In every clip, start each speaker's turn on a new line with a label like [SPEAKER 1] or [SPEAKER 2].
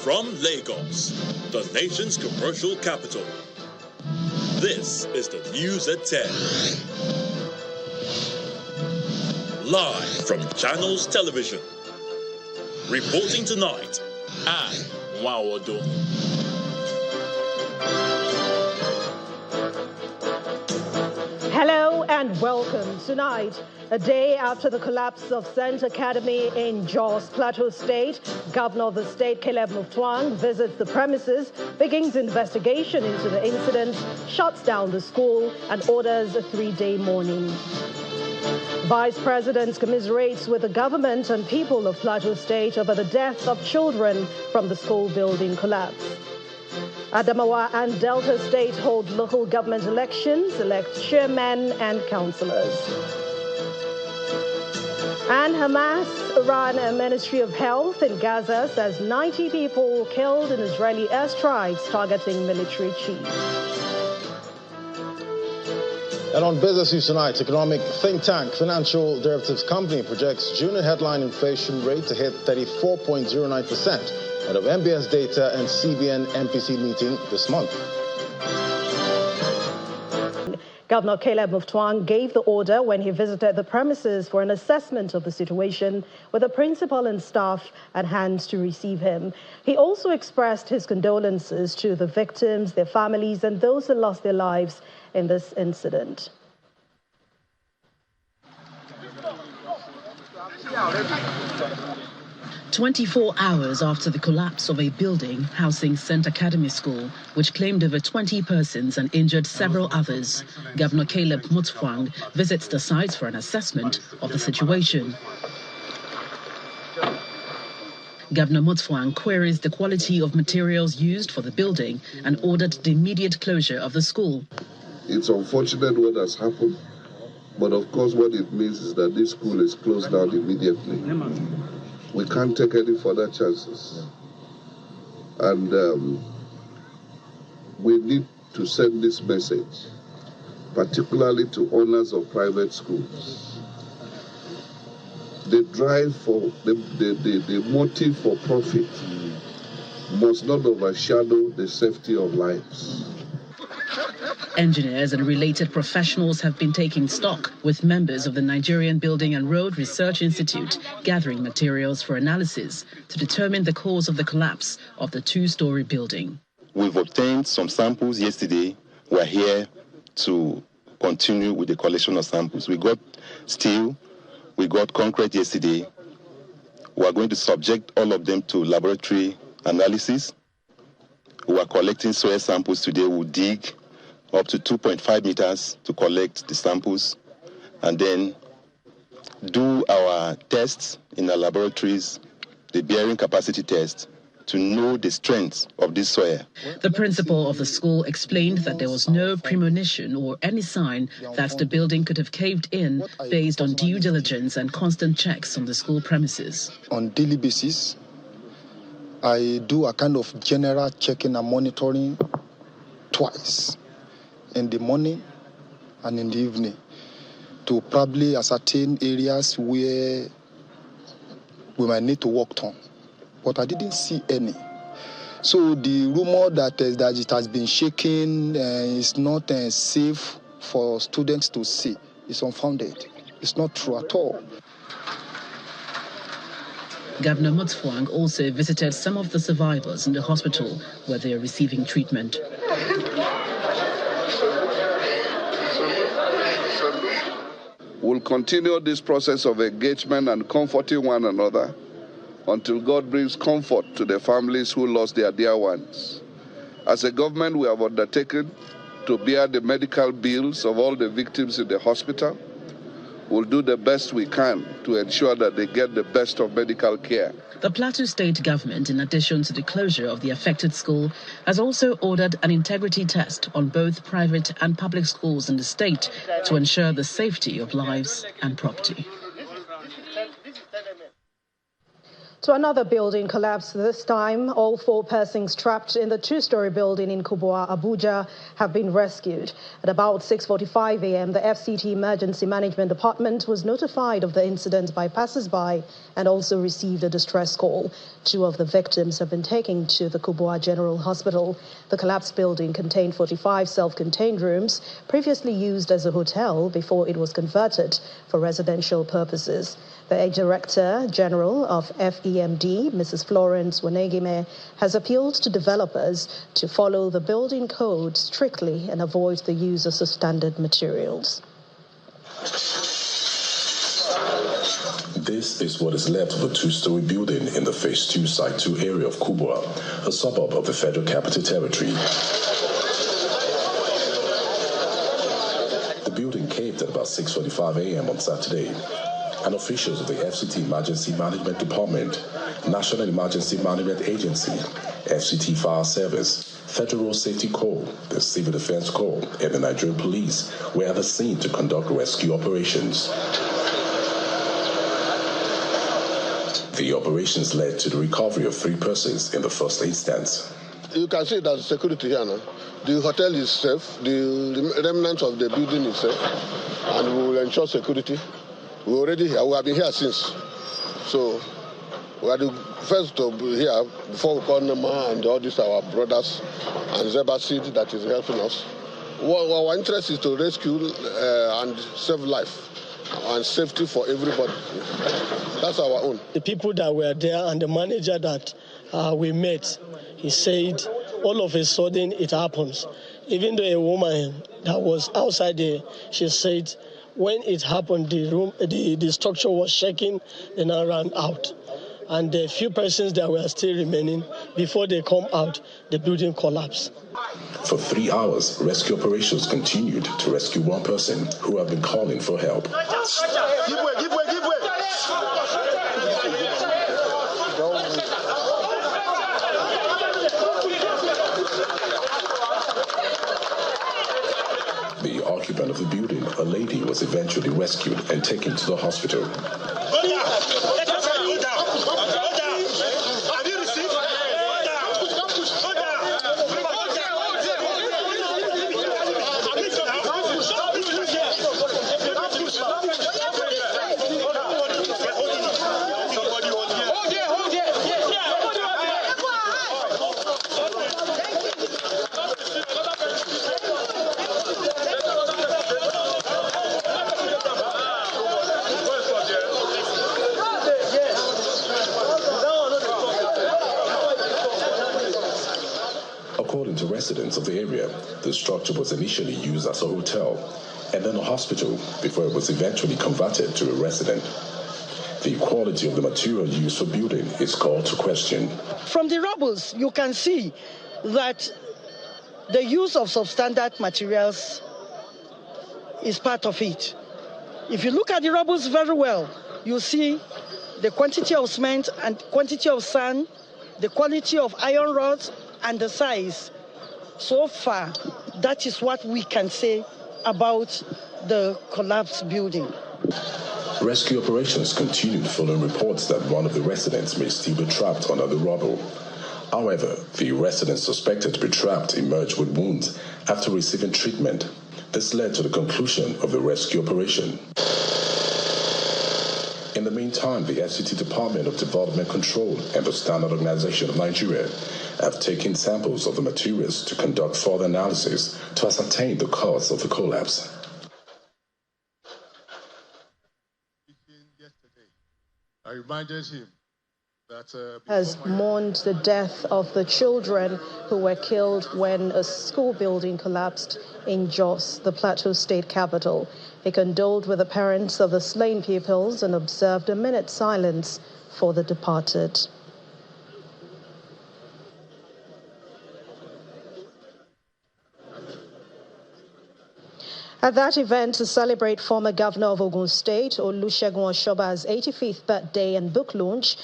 [SPEAKER 1] From Lagos, the nation's commercial capital, this is the News at 10. Live from Channels Television. Reporting tonight, Anne Nwaodo.
[SPEAKER 2] Hello and welcome. Tonight, a day after the collapse of St. Academy in Jos, Plateau State, Governor of the state, Caleb Mutfwang, visits the premises, begins investigation into the incident, shuts down the school, and orders a 3-day mourning. Vice President commiserates with the government and people of Plateau State over the deaths of children from the school building collapse. Adamawa and Delta State hold local government elections, elect chairmen and councillors. And Hamas ran a Ministry of Health in Gaza says 90 people killed in Israeli airstrikes targeting military chiefs.
[SPEAKER 3] And on Business News tonight, economic think tank Financial Derivatives Company projects June headline inflation rate to hit 34.09%. Out of MBS data and CBN MPC meeting this month.
[SPEAKER 2] Governor Caleb Mutfwang gave the order when he visited the premises for an assessment of the situation with the principal and staff at hand to receive him. He also expressed his condolences to the victims, their families, and those who lost their lives in this incident.
[SPEAKER 4] 24 hours after the collapse of a building housing St. Academy School, which claimed over 20 persons and injured several others, Governor Caleb Mutfwang visits the site for an assessment of the situation. Governor Mutfwang queries the quality of materials used for the building and ordered the immediate closure of the school.
[SPEAKER 5] It's unfortunate what has happened, but of course what it means is that this school is closed down immediately. We can't take any further chances. And we need to send this message, particularly to owners of private schools. The drive for, the motive for profit must not overshadow the safety of lives.
[SPEAKER 4] Engineers and related professionals have been taking stock with members of the Nigerian Building and Road Research Institute gathering materials for analysis to determine the cause of the collapse of the 2-story building.
[SPEAKER 6] We've obtained some samples yesterday. We're here to continue with the collection of samples. We got steel, we got concrete yesterday. We're going to subject all of them to laboratory analysis. We are collecting soil samples today. We'll dig up to 2.5 meters to collect the samples and then do our tests in our laboratories, the bearing capacity test, to know the strength of this soil.
[SPEAKER 4] The principal of the school explained that there was no premonition or any sign that the building could have caved in based on due diligence and constant checks on the school premises.
[SPEAKER 7] On daily basis, I do a kind of general checking and monitoring twice, in the morning and in the evening, to probably ascertain areas where we might need to work on. But I didn't see any. So the rumor that it has been shaken is not safe for students to see is unfounded. It's not true at all.
[SPEAKER 4] Governor Mutfwang also visited some of the survivors in the hospital where they are receiving treatment.
[SPEAKER 5] We'll continue this process of engagement and comforting one another until God brings comfort to the families who lost their dear ones. As a government, we have undertaken to bear the medical bills of all the victims in the hospital. We'll do the best we can to ensure that they get the best of medical care.
[SPEAKER 4] The Plateau State government, in addition to the closure of the affected school, has also ordered an integrity test on both private and public schools in the state to ensure the safety of lives and property.
[SPEAKER 2] To another building collapse, this time all 4 persons trapped in the 2-story building in Kubwa, Abuja, have been rescued. At about 6:45 a.m., the FCT Emergency Management Department was notified of the incident by passers-by and also received a distress call. 2 of the victims have been taken to the Kubwa General Hospital. The collapsed building contained 45 self-contained rooms, previously used as a hotel before it was converted for residential purposes. The Director General of FEMD, Mrs. Florence Wanegime, has appealed to developers to follow the building code strictly and avoid the use of substandard materials.
[SPEAKER 8] This is what is left of a 2-story building in the Phase 2 Site 2 area of Kubwa, a suburb of the Federal Capital Territory. The building caved at about 6:45 a.m. on Saturday. And officials of the FCT Emergency Management Department, National Emergency Management Agency, FCT Fire Service, Federal Road Safety Corps, the Civil Defense Corps, and the Nigerian Police were at the scene to conduct rescue operations. The operations led to the recovery of 3 persons in the first instance.
[SPEAKER 9] You can see there's security here now. The hotel is safe, the remnants of the building is safe, and we will ensure security. We have been here since. So we are the first to be here before we call Nema and all these our brothers and Zeba Seed that is helping us. Our interest is to rescue and save life and safety for everybody. That's our own.
[SPEAKER 10] The people that were there and the manager that we met, he said all of a sudden it happens. Even though a woman that was outside there, she said when it happened, the structure was shaking and I ran out. And the few persons that were still remaining, before they come out, the building collapsed.
[SPEAKER 8] For 3 hours, rescue operations continued to rescue 1 person who had been calling for help.
[SPEAKER 9] Give way.
[SPEAKER 8] The occupant of the building, a lady, was eventually rescued and taken to the hospital. According to residents of the area, the structure was initially used as a hotel and then a hospital before it was eventually converted to a residence. The quality of the material used for building is called to question.
[SPEAKER 11] From the rubbles, you can see that the use of substandard materials is part of it. If you look at the rubbles very well, you see the quantity of cement and quantity of sand, the quality of iron rods, and the size. So far, that is what we can say about the collapsed building.
[SPEAKER 8] Rescue operations continued following reports that one of the residents may still be trapped under the rubble. However, the resident suspected to be trapped emerged with wounds after receiving treatment. This led to the conclusion of the rescue operation. In the meantime, the FCT Department of Development Control and the Standard Organization of Nigeria have taken samples of the materials to conduct further analysis to ascertain the cause of the collapse.
[SPEAKER 12] I reminded him that
[SPEAKER 2] has mourned the death of the children who were killed when a school building collapsed in Jos, the Plateau state capital. He condoled with the parents of the slain pupils and observed a minute's silence for the departed. At that event, to celebrate former governor of Ogun State, Olusegun Oshoba's 85th birthday and book launch,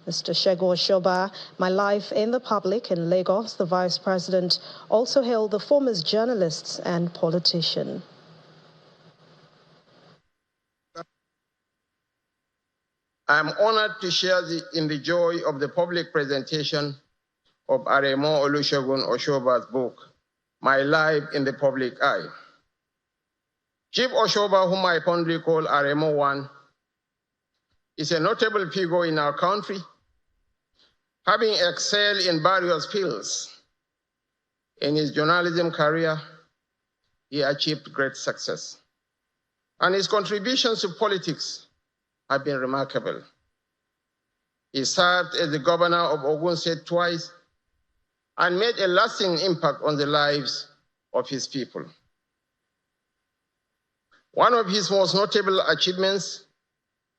[SPEAKER 2] Mr. Segun Oshoba, My Life in the Public in Lagos, the vice president, also hailed the former journalists and politician.
[SPEAKER 13] I am honored to share in the joy of the public presentation of Aremo Olusegun Oshoba's book, My Life in the Public Eye. Chief Oshoba, whom I fondly call Aremo I, is a notable figure in our country, having excelled in various fields. In his journalism career, he achieved great success, and his contributions to politics have been remarkable. He served as the governor of Ogun State twice and made a lasting impact on the lives of his people. One of his most notable achievements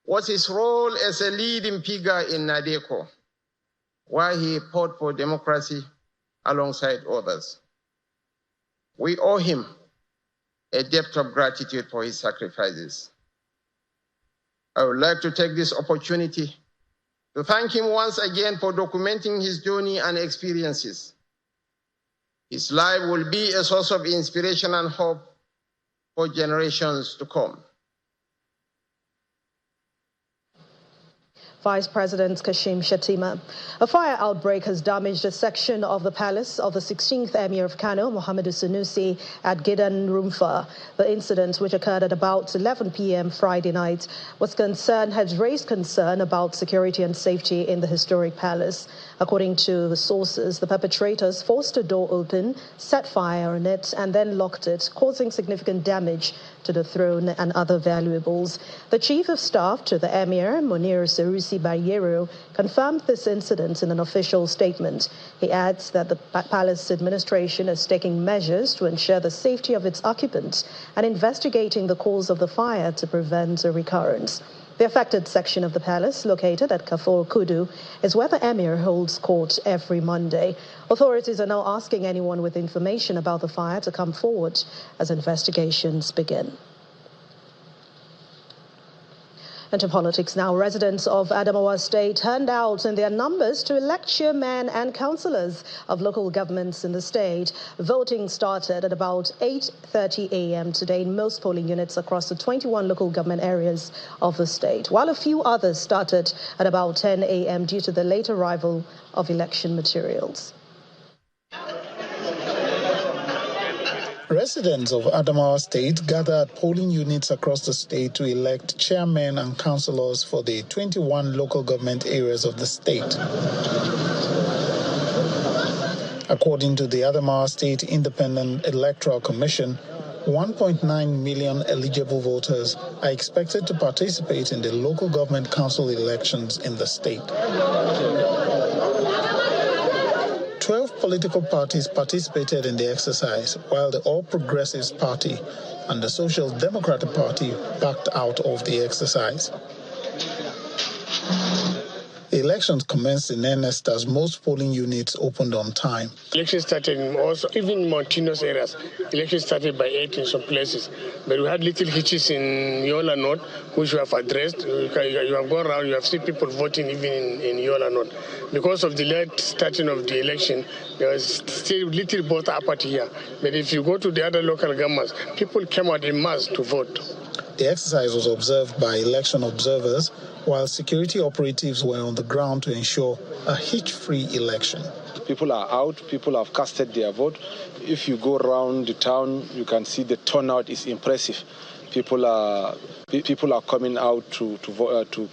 [SPEAKER 13] was his role as a leading figure in NADECO, where he fought for democracy alongside others. We owe him a debt of gratitude for his sacrifices. I would like to take this opportunity to thank him once again for documenting his journey and experiences. His life will be a source of inspiration and hope for generations to come.
[SPEAKER 2] Vice President Kashim Shettima. A fire outbreak has damaged a section of the palace of the 16th Emir of Kano, Muhammadu Sunusi, at Gidan Rumfa. The incident, which occurred at about 11 p.m. Friday night, has raised concern about security and safety in the historic palace. According to the sources, the perpetrators forced a door open, set fire on it, and then locked it, causing significant damage to the throne and other valuables. The Chief of Staff to the Emir, Munir Serusi Bayero, confirmed this incident in an official statement. He adds that the palace administration is taking measures to ensure the safety of its occupants and investigating the cause of the fire to prevent a recurrence. The affected section of the palace, located at Kafor Kudu, is where the Emir holds court every Monday. Authorities are now asking anyone with information about the fire to come forward as investigations begin. Into politics now. Residents of Adamawa State turned out in their numbers to elect chairmen and councillors of local governments in the state. Voting started at about 8:30 a.m. today in most polling units across the 21 local government areas of the state, while a few others started at about 10 a.m. due to the late arrival of election materials.
[SPEAKER 14] Residents of Adamawa State gathered at polling units across the state to elect chairmen and councillors for the 21 local government areas of the state. According to the Adamawa State Independent Electoral Commission, 1.9 million eligible voters are expected to participate in the local government council elections in the state. 12 political parties participated in the exercise, while the All Progressives Party and the Social Democratic Party backed out of the exercise. The elections commenced in earnest as most polling units opened on time.
[SPEAKER 10] Elections started also, even in mountainous areas. Elections started by 8 in some places. But we had little hitches in Yola North, which we have addressed. You have gone around, you have seen people voting even in Yola North. Because of the late starting of the election, there was still little voter apathy here. But if you go to the other local governments, people came out en masse to vote.
[SPEAKER 14] The exercise was observed by election observers, while security operatives were on the ground to ensure a hitch-free election.
[SPEAKER 15] People are out, people have casted their vote. If you go around the town, you can see the turnout is impressive. People are coming out to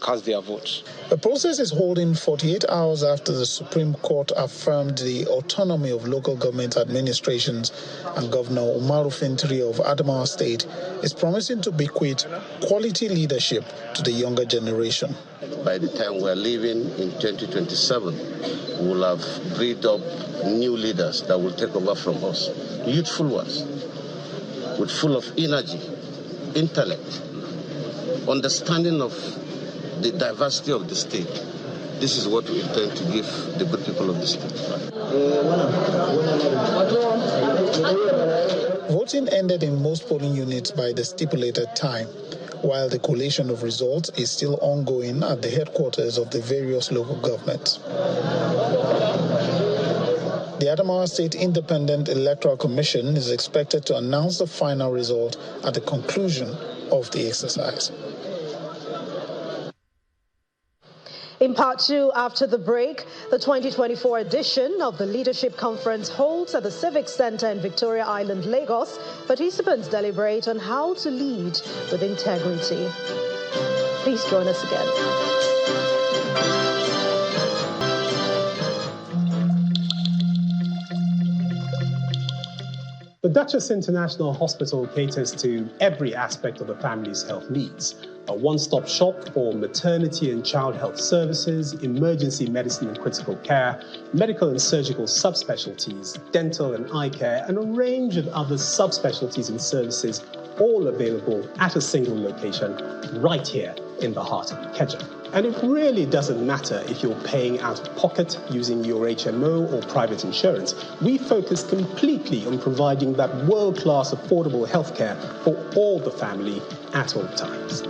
[SPEAKER 15] cast their votes.
[SPEAKER 14] The process is holding 48 hours after the Supreme Court affirmed the autonomy of local government administrations, and Governor Umaru Fintiri of Adamawa State is promising to bequeath quality leadership to the younger generation.
[SPEAKER 16] By the time we're leaving in 2027, we will have bred up new leaders that will take over from us, youthful ones, with full of energy, intellect, understanding of the diversity of the state. This is what we intend to give the good people of the state.
[SPEAKER 14] Voting ended in most polling units by the stipulated time, while the collation of results is still ongoing at the headquarters of the various local governments. The Adamawa State Independent Electoral Commission is expected to announce the final result at the conclusion of the exercise.
[SPEAKER 2] In part two, after the break, the 2024 edition of the Leadership Conference holds at the Civic Center in Victoria Island, Lagos. Participants deliberate on how to lead with integrity. Please join us again.
[SPEAKER 17] The Duchess International Hospital caters to every aspect of the family's health needs. A one-stop shop for maternity and child health services, emergency medicine and critical care, medical and surgical subspecialties, dental and eye care, and a range of other subspecialties and services, all available at a single location right here in the heart of Ikeja. And it really doesn't matter if you're paying out of pocket using your HMO or private insurance. We focus completely on providing that world-class affordable healthcare for all the family at all times.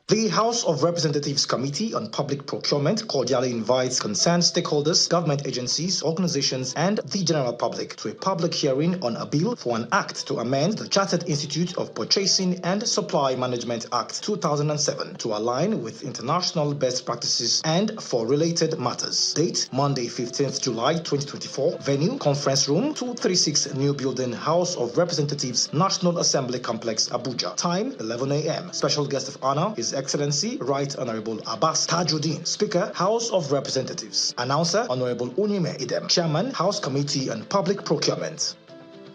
[SPEAKER 18] The House of Representatives Committee on Public Procurement cordially invites concerned stakeholders, government agencies, organizations, and the general public to a public hearing on a bill for an act to amend the Chartered Institute of Purchasing and Supply Management Act 2007 to align with international best practices and for related matters. Date, Monday, 15th July 2024. Venue, Conference Room 236, New Building, House of Representatives, National Assembly Complex, Abuja. Time, 11 a.m. Special guest of honor is Excellency Right Honorable Abbas Tajuddin, Speaker, House of Representatives. Announcer, Honorable Unyime Idem, Chairman, House Committee on Public Procurement.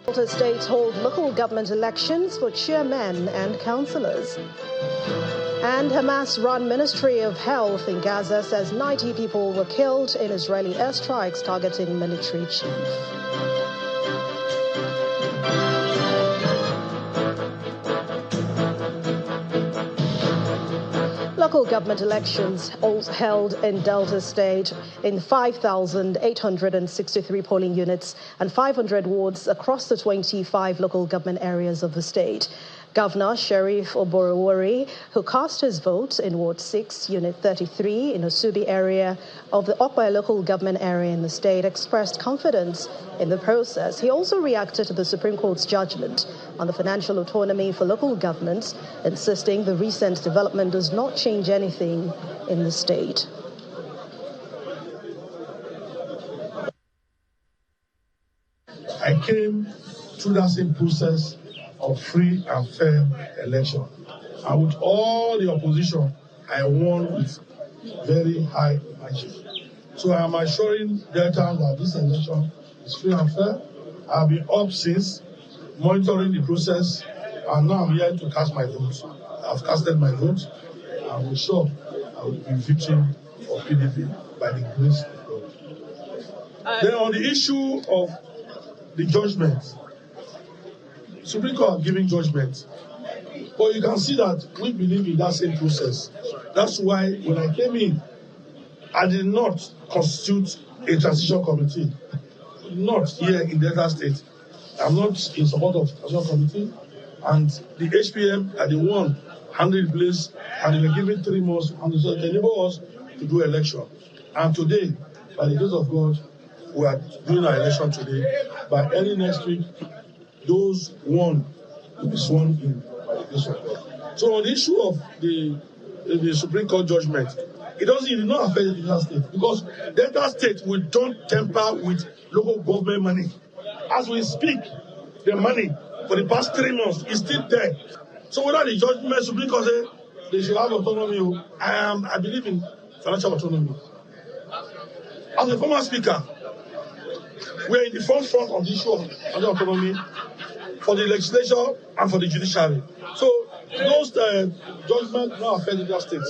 [SPEAKER 2] Delta states hold local government elections for chairmen and councillors. And Hamas-run Ministry of Health in Gaza says 90 people were killed in Israeli airstrikes targeting military chief. Local government elections held in Delta State in 5,863 polling units and 500 wards across the 25 local government areas of the state. Governor Sheriff Oborowori, who cast his vote in Ward 6, Unit 33 in Osubi area of the Okpa local government area in the state, expressed confidence in the process. He also reacted to the Supreme Court's judgment on the financial autonomy for local governments, insisting the recent development does not change anything in the state.
[SPEAKER 19] I came through that same process of free and fair election. And with all the opposition, I won with very high margin. So I am assuring Delta that this election is free and fair. I've been up since, monitoring the process, and now I'm here to cast my vote. I've casted my vote. I'm sure I will be victim of PDP by the grace of God. Then on the issue of the judgment, Supreme Court giving judgment, but you can see that we believe in that same process. That's why when I came in, I did not constitute a transition committee, not here in Delta State. I'm not in support of transition committee, and the HPM are the one handling the place, and they were given 3 months, and they enabled us to do election. And today, by the grace of God, we are doing our election today. By early next week, those won will be sworn in by the grace of God. So on the issue of the Supreme Court judgment, it did not affect the Delta State, because Delta State we don't tamper with local government money. As we speak, the money for the past 3 months is still there. So whether the judgment Supreme Court say they should have autonomy, I believe in financial autonomy. As a former speaker, we are in the front of the issue of financial autonomy for the legislature and for the judiciary. So those judgments now affect the Delta State.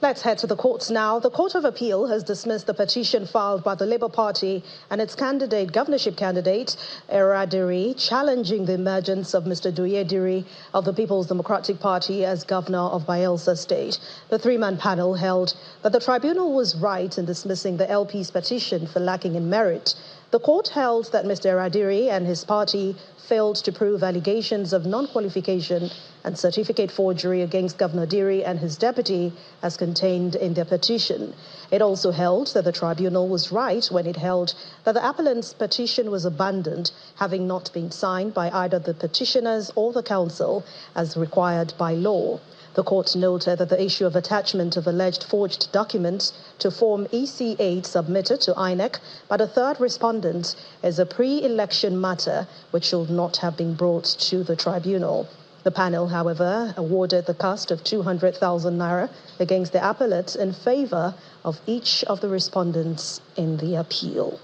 [SPEAKER 2] Let's head to the courts now. The Court of Appeal has dismissed the petition filed by the Labour Party and its governorship candidate, Eradiri, challenging the emergence of Mr. Duyediri of the People's Democratic Party as governor of Bayelsa State. The 3-man panel held that the tribunal was right in dismissing the LP's petition for lacking in merit. The court held that Mr. Eradiri and his party failed to prove allegations of non-qualification and certificate forgery against Governor Diri and his deputy as contained in their petition. It also held that the tribunal was right when it held that the appellant's petition was abandoned, having not been signed by either the petitioners or the council as required by law. The court noted that the issue of attachment of alleged forged documents to Form EC8 submitted to INEC by the third respondent is a pre-election matter which should not have been brought to the tribunal. The panel, however, awarded the cost of 200,000 naira against the appellate in favor of each of the respondents in the appeal.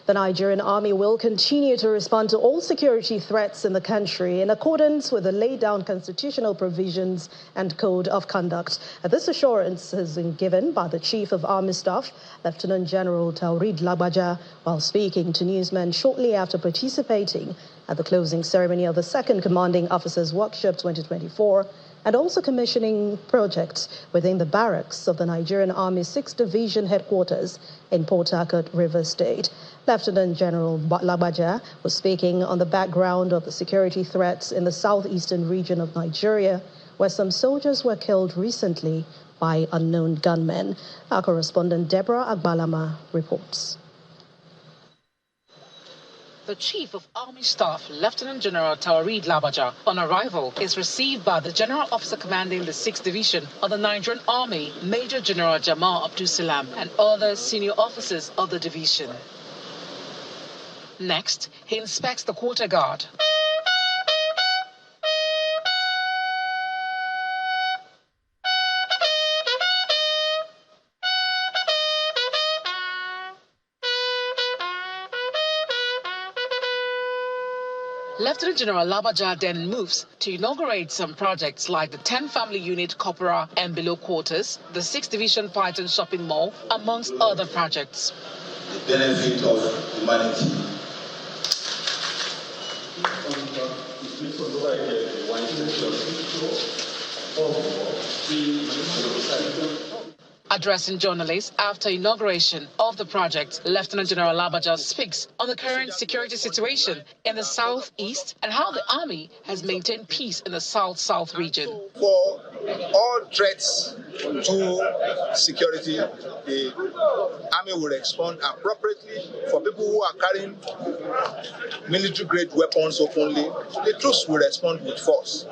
[SPEAKER 2] The Nigerian Army will continue to respond to all security threats in the country in accordance with the laid-down constitutional provisions and code of conduct. This assurance has been given by the Chief of Army Staff, Lieutenant General Taurid Lagbaja, while speaking to newsmen shortly after participating at the closing ceremony of the Second Commanding Officers Workshop 2024, and also commissioning projects within the barracks of the Nigerian Army 6th Division headquarters in Port Harcourt, Rivers State. Lieutenant General Lagbaja was speaking on the background of the security threats in the southeastern region of Nigeria, where some soldiers were killed recently by unknown gunmen. Our correspondent Deborah Agbalama reports.
[SPEAKER 4] The Chief of Army Staff, Lieutenant General Taurid Lagbaja, on arrival, is received by the General Officer commanding the 6th Division of the Nigerian Army, Major General Jamal Abdul Salam, and other senior officers of the division. Next, he inspects the quarter guard. Lieutenant General Lagbaja then moves to inaugurate some projects like the 10-family unit Corporal and below quarters, the 6th Division Python Shopping Mall, amongst other projects.
[SPEAKER 20] The benefit of humanity.
[SPEAKER 4] Addressing journalists after inauguration of the project, Lieutenant General Lagbaja speaks on the current security situation in the southeast and how the army has maintained peace in the south-south region.
[SPEAKER 20] For all threats to security, the army will respond appropriately. For people who are carrying military-grade weapons openly, the troops will respond with force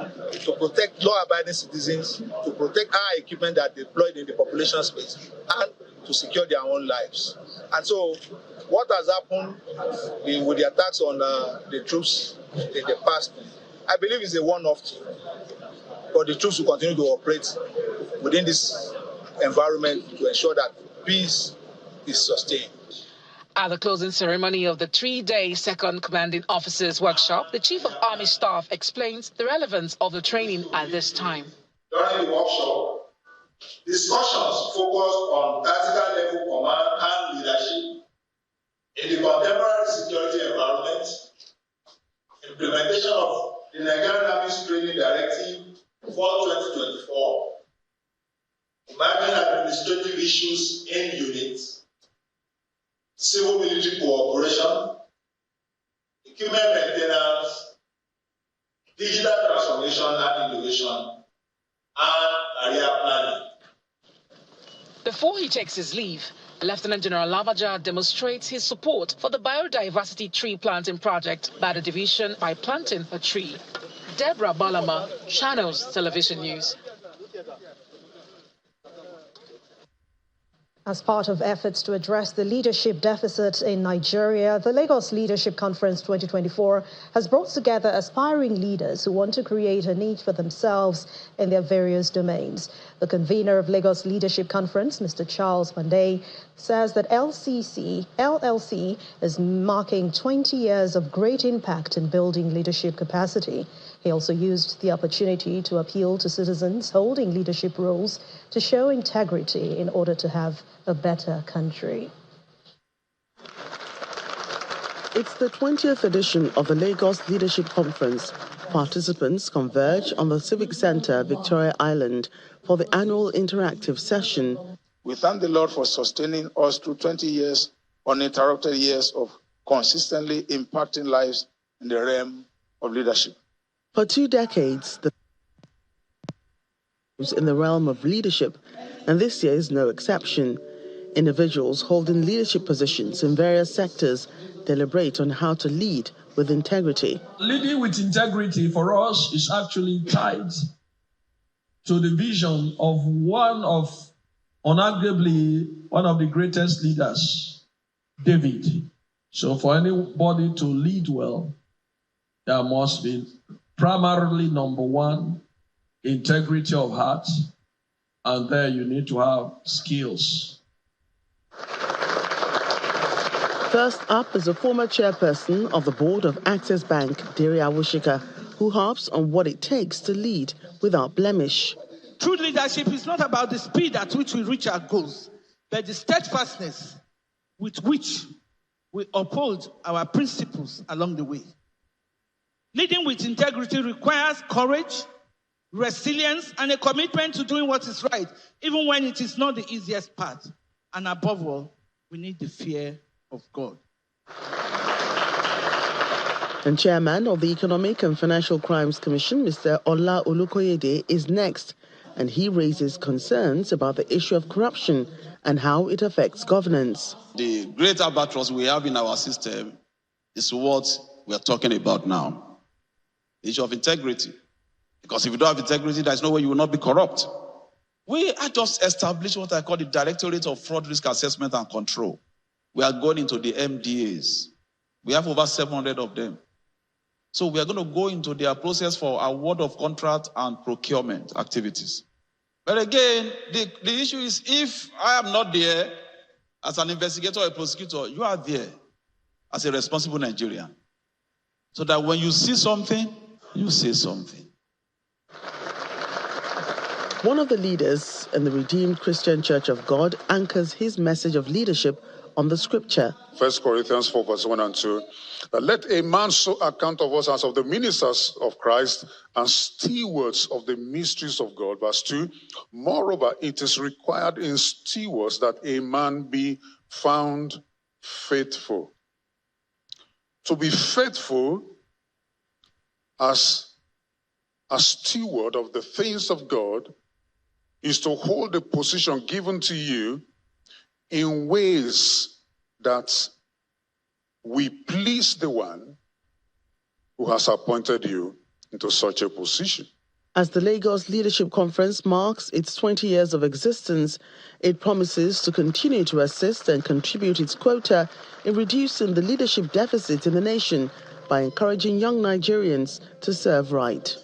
[SPEAKER 20] to protect law-abiding citizens, to protect our equipment that are deployed in the population space, and to secure their own lives. And so what has happened with the attacks on the troops in the past, I believe is a one-off thing. But the troops will continue to operate within this environment to ensure that peace is sustained.
[SPEAKER 4] At the closing ceremony of the 3-day Second Commanding Officers Workshop, the Chief of Army Staff explains the relevance of the training at this time.
[SPEAKER 20] During the workshop, discussions focused on tactical level command and leadership in the contemporary security environment, implementation of the Nigerian Army's Training Directive for 2024, emerging administrative issues in units, civil-military cooperation, equipment maintenance, digital transformation and innovation, and career planning.
[SPEAKER 4] Before he takes his leave, Lieutenant General Lagbaja demonstrates his support for the biodiversity tree planting project by the division by planting a tree. Deborah Balama, Channels Television News.
[SPEAKER 2] As part of efforts to address the leadership deficit in Nigeria, the Lagos Leadership Conference 2024 has brought together aspiring leaders who want to create a niche for themselves in their various domains. The convener of Lagos Leadership Conference, Mr. Charles Monday, says that LLC is marking 20 years of great impact in building leadership capacity. He also used the opportunity to appeal to citizens holding leadership roles to show integrity in order to have a better country.
[SPEAKER 21] It's the 20th edition of the Lagos Leadership Conference. Participants converge on the Civic Center, Victoria Island, for the annual interactive session.
[SPEAKER 14] We thank the Lord for sustaining us through 20 years, uninterrupted years of consistently impacting lives in the realm of leadership.
[SPEAKER 21] For 2 decades, the was in the realm of leadership, and this year is no exception. Individuals holding leadership positions in various sectors deliberate on how to lead with integrity.
[SPEAKER 1] Leading with integrity for us is actually tied to the vision of unarguably one of the greatest leaders, David. So for anybody to lead well, there must be primarily, number one, integrity of heart, and there you need to have skills.
[SPEAKER 21] First up is a former chairperson of the board of Access Bank, Diri Awushika, who harps on what it takes to lead without blemish.
[SPEAKER 22] True leadership is not about the speed at which we reach our goals, but the steadfastness with which we uphold our principles along the way. Leading with integrity requires courage, resilience, and a commitment to doing what is right, even when it is not the easiest path. And above all, we need the fear of God.
[SPEAKER 21] And Chairman of the Economic and Financial Crimes Commission, Mr. Ola Olukoyede, is next, and he raises concerns about the issue of corruption and how it affects governance.
[SPEAKER 23] The great albatross we have in our system is what we are talking about now, the issue of integrity. Because if you don't have integrity, there's no way you will not be corrupt. We are just established what I call the Directorate of Fraud Risk Assessment and Control. We are going into the MDAs. We have over 700 of them. So we are going to go into their process for award of contract and procurement activities. But again, the issue is if I am not there as an investigator or a prosecutor, you are there as a responsible Nigerian. So that when you see something, you say something.
[SPEAKER 21] One of the leaders in the Redeemed Christian Church of God anchors his message of leadership on the scripture.
[SPEAKER 24] 1 Corinthians 4, verse 1 and 2. That let a man so account of us as of the ministers of Christ and stewards of the mysteries of God. Verse 2. Moreover, it is required in stewards that a man be found faithful. To be faithful as a steward of the things of God is to hold the position given to you in ways that we please the one who has appointed you into such a position.
[SPEAKER 21] As the Lagos Leadership Conference marks its 20 years of existence, it promises to continue to assist and contribute its quota in reducing the leadership deficit in the nation by encouraging young Nigerians to serve right.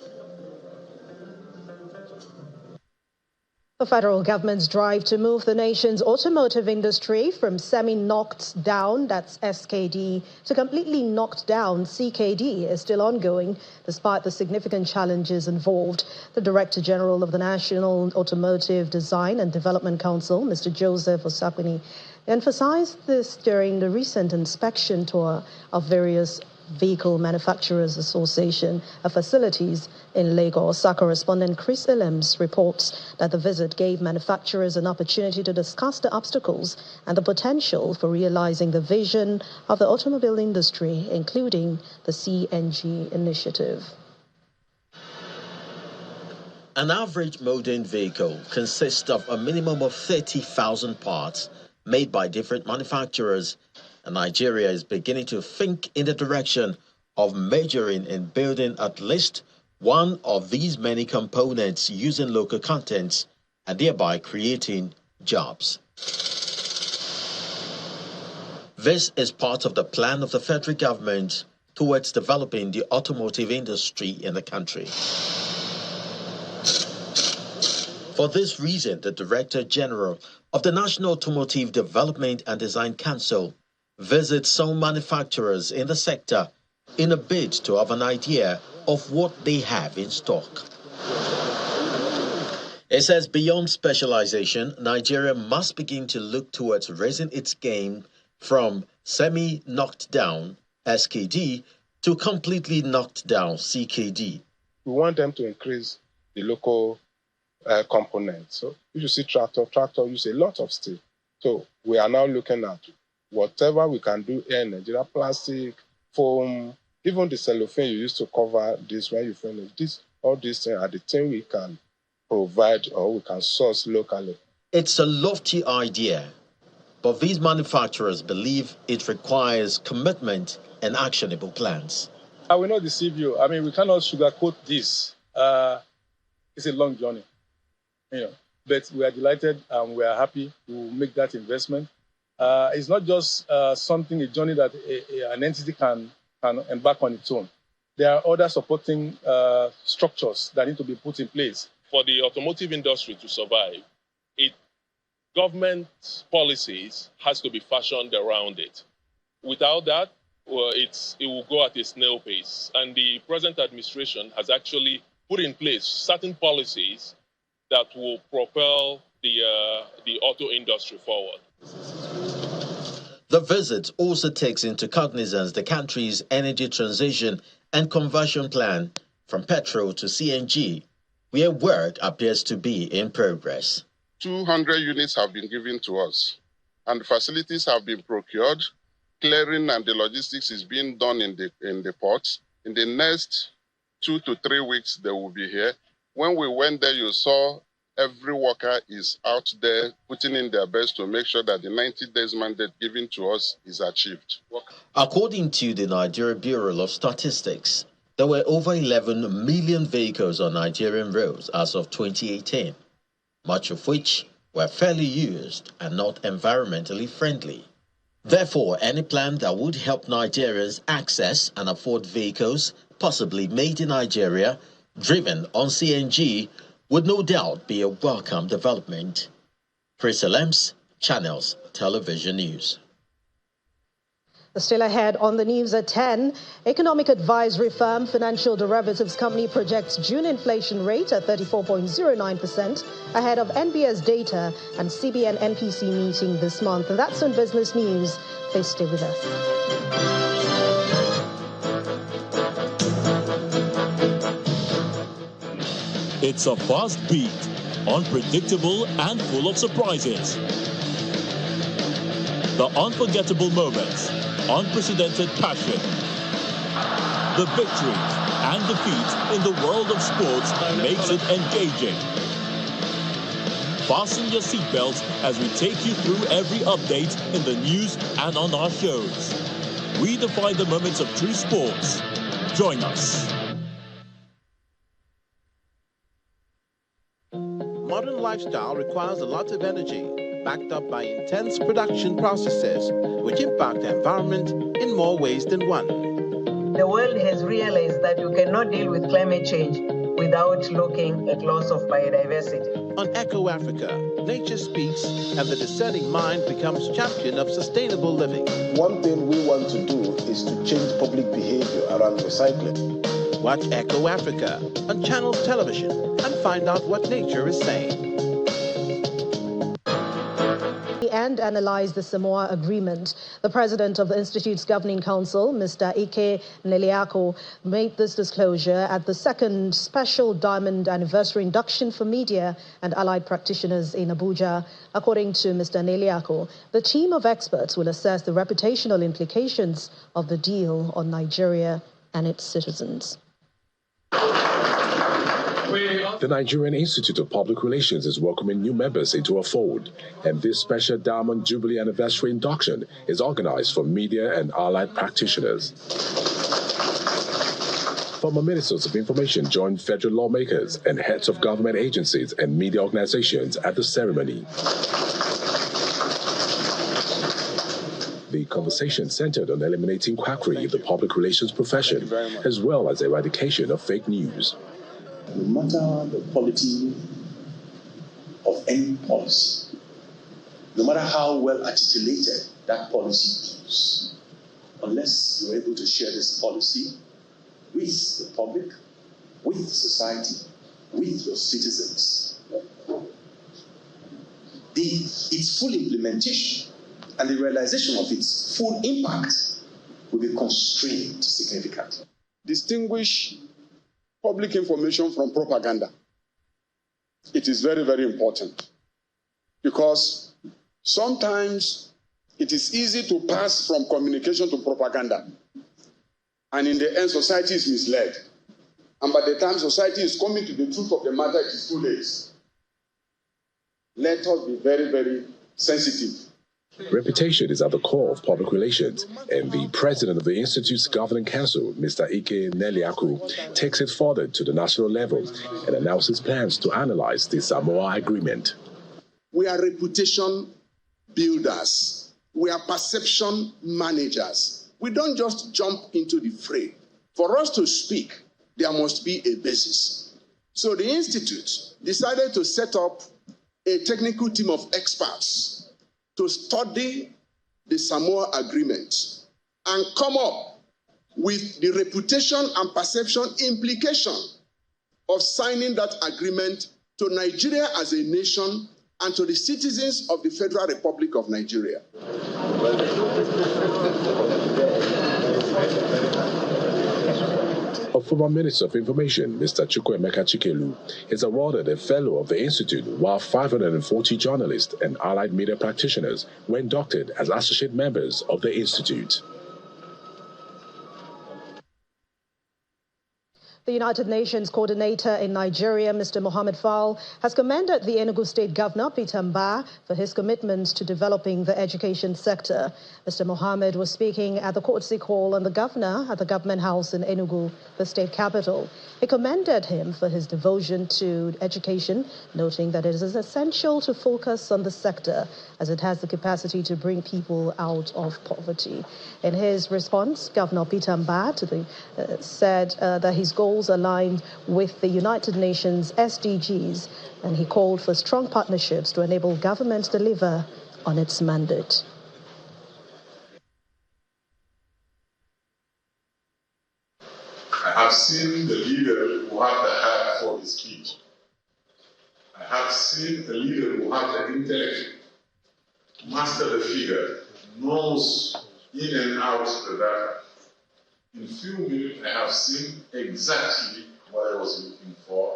[SPEAKER 2] The federal government's drive to move the nation's automotive industry from semi-knocked down, that's SKD, to completely knocked down, CKD, is still ongoing, despite the significant challenges involved. The Director General of the National Automotive Design and Development Council, Mr. Joseph Osakwini, emphasized this during the recent inspection tour of various Vehicle Manufacturers Association facilities in Lagos. Our correspondent Chris Illems reports that the visit gave manufacturers an opportunity to discuss the obstacles and the potential for realizing the vision of the automobile industry, including the CNG initiative.
[SPEAKER 25] An average modern vehicle consists of a minimum of 30,000 parts made by different manufacturers. And Nigeria is beginning to think in the direction of majoring in building at least one of these many components using local contents and thereby creating jobs. This is part of the plan of the federal government towards developing the automotive industry in the country. For this reason, the Director General of the National Automotive Development and Design Council visits some manufacturers in the sector in a bid to have an idea of what they have in stock. It says beyond specialization, Nigeria must begin to look towards raising its game from semi-knocked down SKD to completely knocked down CKD.
[SPEAKER 26] We want them to increase the local
[SPEAKER 3] components. So if you see tractor use a lot of steel. So we are now looking at whatever we can do here in Nigeria, plastic, foam, even the cellophane you used to cover this when you finish this, all these things are the things we can provide or we can source locally.
[SPEAKER 25] It's a lofty idea, but these manufacturers believe it requires commitment and actionable plans.
[SPEAKER 3] I will not deceive you. I mean, we cannot sugarcoat this. It's a long journey, but we are delighted and we are happy to make that investment. It's not just a journey that an entity can embark on its own. There are other supporting structures that need to be put in place.
[SPEAKER 5] For the automotive industry to survive, government policies has to be fashioned around it. Without that, it will go at a snail pace. And the present administration has actually put in place certain policies that will propel the auto industry forward.
[SPEAKER 25] The visit also takes into cognizance the country's energy transition and conversion plan from petrol to CNG, where work appears to be in progress.
[SPEAKER 6] 200 units have been given to us, and facilities have been procured. Clearing and the logistics is being done in the ports. In the next 2 to 3 weeks, they will be here. When we went there, you saw every worker is out there putting in their best to make sure that the 90 days mandate given to us is achieved.
[SPEAKER 25] According to the Nigeria Bureau of Statistics, there were over 11 million vehicles on Nigerian roads as of 2018, much of which were fairly used and not environmentally friendly. Therefore, any plan that would help Nigerians access and afford vehicles possibly made in Nigeria, driven on CNG, would no doubt be a welcome development. Chris Alems, Channels Television News.
[SPEAKER 2] Still ahead on the news at 10, economic advisory firm Financial Derivatives Company projects June inflation rate at 34.09% ahead of NBS data and CBN NPC meeting this month. And that's on Business News. Please stay with us.
[SPEAKER 7] It's a fast beat, unpredictable and full of surprises. The unforgettable moments, unprecedented passion, the victories and defeats in the world of sports makes it engaging. Fasten your seatbelts as we take you through every update in the news and on our shows. We define the moments of true sports. Join us.
[SPEAKER 9] Modern lifestyle requires a lot of energy, backed up by intense production processes, which impact the environment in more ways than one.
[SPEAKER 26] The world has realized that you cannot deal with climate change without looking at loss of biodiversity.
[SPEAKER 9] On Echo Africa, nature speaks and the discerning mind becomes champion of sustainable living.
[SPEAKER 27] One thing we want to do is to change public behavior around recycling.
[SPEAKER 9] Watch Echo Africa on Channels Television and find out what nature is saying.
[SPEAKER 2] And analyze the Samoa Agreement. The president of the Institute's Governing Council, Mr. Ike Neliako, made this disclosure at the second special Diamond Anniversary induction for media and allied practitioners in Abuja. According to Mr. Neliako, the team of experts will assess the reputational implications of the deal on Nigeria and its citizens.
[SPEAKER 8] The Nigerian Institute of Public Relations is welcoming new members into our fold, and this special Diamond Jubilee Anniversary induction is organized for media and allied practitioners. Former ministers of information joined federal lawmakers and heads of government agencies and media organizations at the ceremony. The conversation centered on eliminating quackery in the public relations profession, as well as eradication of fake news.
[SPEAKER 28] No matter the quality of any policy, no matter how well articulated that policy is, unless you're able to share this policy with the public, with society, with your citizens, its full implementation and the realization of its full impact will be constrained significantly.
[SPEAKER 29] Distinguish public information from propaganda.
[SPEAKER 10] it is very, very important, because sometimes it is easy to pass from communication to propaganda, and in the end, society is misled. And by the time society is coming to the truth of the matter, it is too late. Let us be very, very sensitive.
[SPEAKER 8] Reputation is at the core of public relations, and the president of the Institute's Governing Council, Mr. Ike Neliaku, takes it further to the national level and announces plans to analyze the Samoa Agreement.
[SPEAKER 10] We are reputation builders. We are perception managers. We don't just jump into the fray. For us to speak, there must be a basis. So the Institute decided to set up a technical team of experts to study the Samoa Agreement and come up with the reputation and perception implication of signing that agreement to Nigeria as a nation and to the citizens of the Federal Republic of Nigeria.
[SPEAKER 8] A former Minister of Information, Mr. Chukwuemeka Chikelu, is awarded a Fellow of the Institute, while 540 journalists and allied media practitioners were inducted as associate members of the Institute.
[SPEAKER 2] The United Nations coordinator in Nigeria, Mr. Mohammed Fall, has commended the Enugu State Governor, Peter Mbah, for his commitment to developing the education sector. Mr. Mohammed was speaking at the courtesy call on the governor at the government house in Enugu, the state capital. He commended him for his devotion to education, noting that it is essential to focus on the sector as it has the capacity to bring people out of poverty. In his response, Governor Peter Mbah said that his goals aligned with the United Nations SDGs, and he called for strong partnerships to enable government to deliver on its mandate.
[SPEAKER 11] I have seen the leader who had the heart for his people. I have seen a leader who has the intellect, master the figure, knows in and out the data. In a few minutes, I have seen exactly what I was looking for.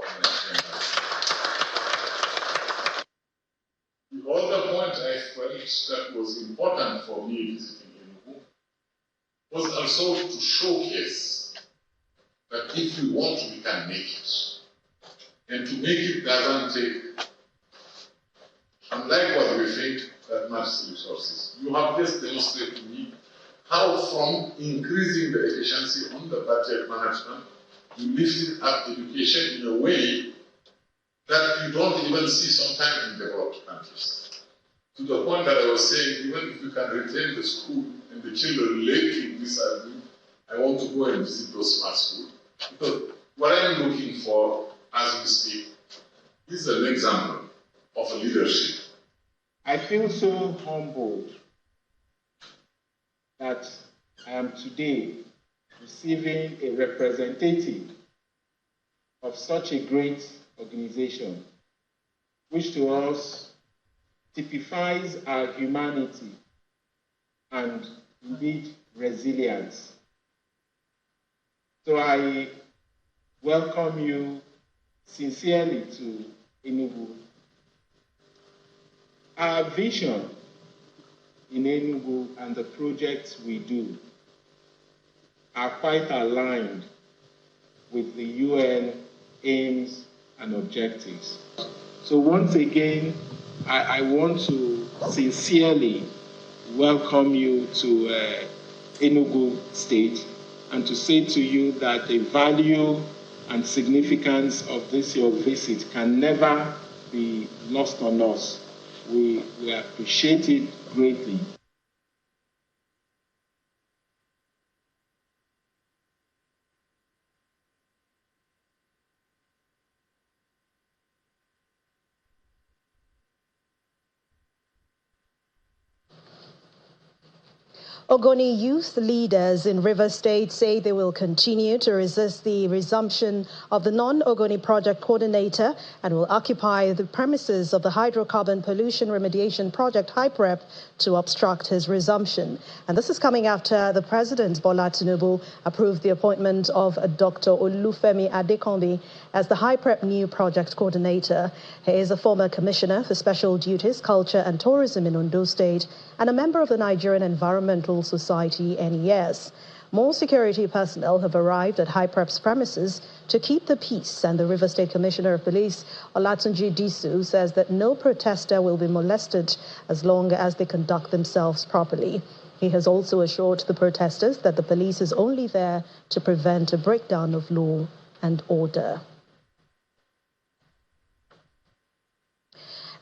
[SPEAKER 11] The other point I felt that was important for me visiting Enugu was also to showcase that if we want, we can make it. And to make it doesn't take, unlike what we think, that much resources. You have just demonstrated to me how from increasing the efficiency on the budget management, you lifted up education in a way that you don't even see sometimes in developed countries. To the point that I was saying, even if you can retain the school and the children late in this argument, I want to go and visit those smart schools. Because what I'm looking for as we speak is an example of a leadership.
[SPEAKER 12] I feel so humbled that I am today receiving a representative of such a great organization, which to us typifies our humanity and indeed resilience. So I welcome you sincerely to Enugu. Our vision in Enugu and the projects we do are quite aligned with the UN aims and objectives. So once again, I want to sincerely welcome you to Enugu State and to say to you that the value and significance of this your visit can never be lost on us. We appreciate it greatly.
[SPEAKER 2] Ogoni youth leaders in River State say they will continue to resist the resumption of the non-Ogoni project coordinator and will occupy the premises of the Hydrocarbon Pollution Remediation Project HYPREP to obstruct his resumption. And this is coming after the President, Bola Tinubu, approved the appointment of Dr. Olufemi Adekombi as the HYPREP new project coordinator. He is a former commissioner for special duties, culture and tourism in Ondo State and a member of the Nigerian Environmental Society, NIPR. More security personnel have arrived at HYPREP's premises to keep the peace, and the River State Commissioner of Police, Olatunji Disu, says that no protester will be molested as long as they conduct themselves properly. He has also assured the protesters that the police is only there to prevent a breakdown of law and order.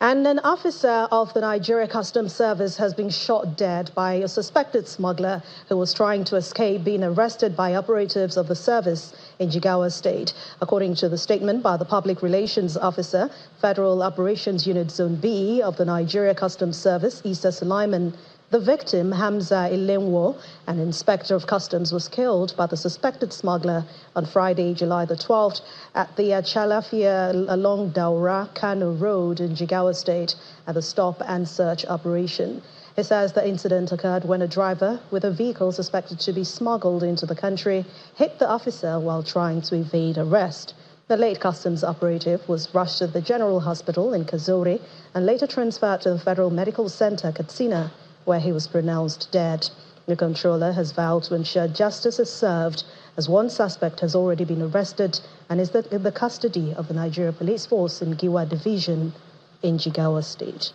[SPEAKER 2] And an officer of the Nigeria Customs Service has been shot dead by a suspected smuggler who was trying to escape being arrested by operatives of the service in Jigawa State. According to the statement by the Public Relations Officer, Federal Operations Unit Zone B of the Nigeria Customs Service, Issa Sulaiman, the victim, Hamza Ilenwo, an inspector of customs, was killed by the suspected smuggler on Friday, July the 12th, at the Chalafia along Daura Kano Road in Jigawa State at the stop and search operation. He says the incident occurred when a driver with a vehicle suspected to be smuggled into the country hit the officer while trying to evade arrest. The late customs operative was rushed to the General Hospital in Kazori and later transferred to the Federal Medical Center, Katsina, where he was pronounced dead. The controller has vowed to ensure justice is served, as one suspect has already been arrested and is in the custody of the Nigeria Police Force in Giwa Division in Jigawa State.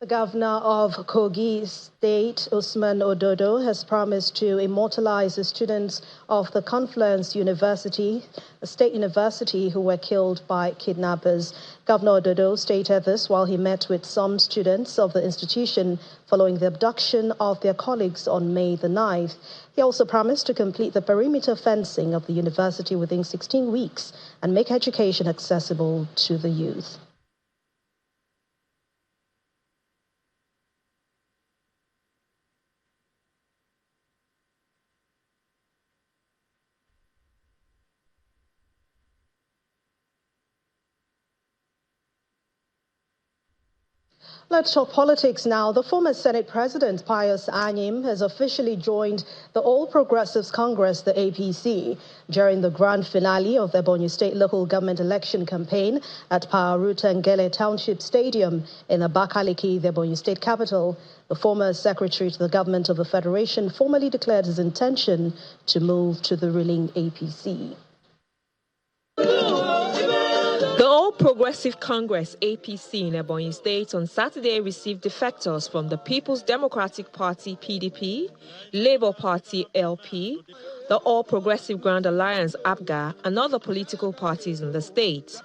[SPEAKER 2] The governor of Kogi State, Usman Ododo, has promised to immortalize the students of the Confluence University, a state university, who were killed by kidnappers. Governor Ododo stated this while he met with some students of the institution following the abduction of their colleagues on May the 9th. He also promised to complete the perimeter fencing of the university within 16 weeks and make education accessible to the youth. Let's talk politics now. The former Senate President, Pius Anyim, has officially joined the All Progressives Congress, the APC, during the grand finale of the Ebonyi State local government election campaign at Paarutangele Township Stadium in Abakaliki, the Ebonyi State capital. The former secretary to the government of the Federation formally declared his intention to move to the ruling APC.
[SPEAKER 4] The All Progressive Congress, APC, in Ebonyi State on Saturday received defectors from the People's Democratic Party, PDP, Labour Party, LP, the All Progressive Grand Alliance, APGA, and other political parties in the state.